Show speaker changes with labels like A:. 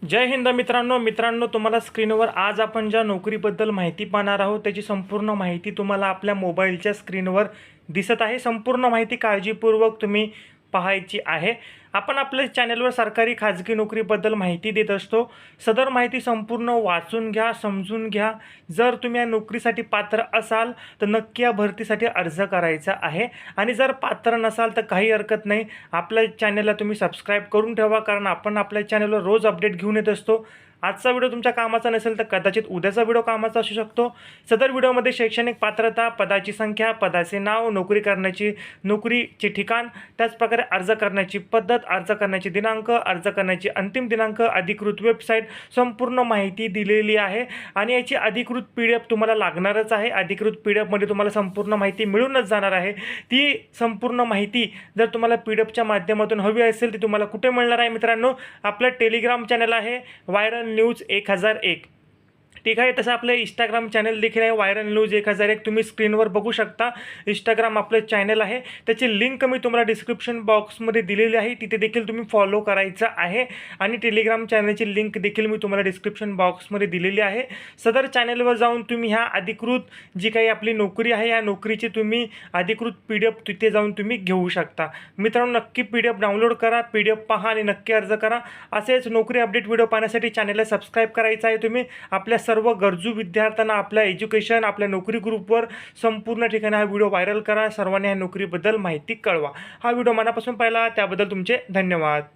A: जय हिंद मित्रांनो तुम्हाला स्क्रीनवर आज आपण ज्या नोकरीबद्दल माहिती पाहणार आहोत त्याची संपूर्ण माहिती तुम्हाला आपल्या मोबाईलच्या स्क्रीनवर दिसत आहे। संपूर्ण माहिती काळजीपूर्वक तुम्ही पाहायची आहे। आपण आपल्या चॅनलवर सरकारी खाजगी नोकरीबद्दल माहिती देत असतो। सदर माहिती संपूर्ण वाचून घ्या, समजून घ्या। जर तुम्ही या नोकरीसाठी पात्र असाल तर नक्की या भरतीसाठी अर्ज करायचा आहे आणि जर पात्र नसाल तर काही हरकत नाही। आपल्या चॅनलला तुम्ही सबस्क्राइब करून ठेवा, कारण आपण आपल्या चॅनलवर रोज अपडेट घेऊन येत असतो। आजचा व्हिडिओ तुमच्या कामाचा नसेल तर कदाचित उद्याचा व्हिडिओ कामाचा असू शकतो। सदर व्हिडिओमध्ये शैक्षणिक पात्रता, पदाची संख्या, पदाचे नाव, नोकरीचे ठिकाण, त्याचप्रकारे अर्ज करण्याची पद्धत, अर्ज करण्याची दिनांक, अर्ज करण्याची अंतिम दिनांक, अधिकृत वेबसाईट, संपूर्ण माहिती दिलेली आहे आणि याची अधिकृत PDF तुम्हाला लागणारच आहे। अधिकृत PDF मध्ये तुम्हाला संपूर्ण माहिती मिळूनच जाणार आहे। ती संपूर्ण माहिती जर तुम्हाला PDFच्या माध्यमातून हवी असेल ती तुम्हाला कुठे मिळणार आहे मित्रांनो? आपलं टेलिग्राम चॅनल आहे व्हायरल न्यूज 1001, ठीक आहे। तसं आपलं इंस्टाग्राम चॅनल देखील आहे व्हायरल न्यूज 1001, तुम्ही स्क्रीनवर बघू शकता। इंस्टाग्राम आपलं चॅनल आहे, त्याची लिंक मी तुम्हाला डिस्क्रिप्शन बॉक्समध्ये दिलेली आहे, तिथे देखील तुम्ही फॉलो करायचं आहे। आणि टेलिग्राम चॅनलची लिंक देखील मी तुम्हाला डिस्क्रिप्शन बॉक्समध्ये दिलेली आहे। सदर चॅनलवर जाऊन तुम्ही ह्या अधिकृत जी काही आपली नोकरी आहे या नोकरीची तुम्ही अधिकृत PDF तिथे जाऊन तुम्ही घेऊ शकता। मित्रांनो, नक्की PDF डाउनलोड करा, PDF पहा आणि नक्की अर्ज करा। असेच नोकरी अपडेट व्हिडिओ पाहण्यासाठी चॅनलला सबस्क्राइब करायचं आहे तुम्ही। आपल्या सर्व गरजू विद्यार्थ्यांना आपल्या एज्युकेशन, आपल्या नोकरी ग्रुपवर संपूर्ण ठिकाणी हा व्हिडिओ व्हायरल करा। सर्वांनी या नोकरीबद्दल माहिती कळवा। हा व्हिडिओ मनापासून पाहिला त्याबद्दल तुमचे धन्यवाद।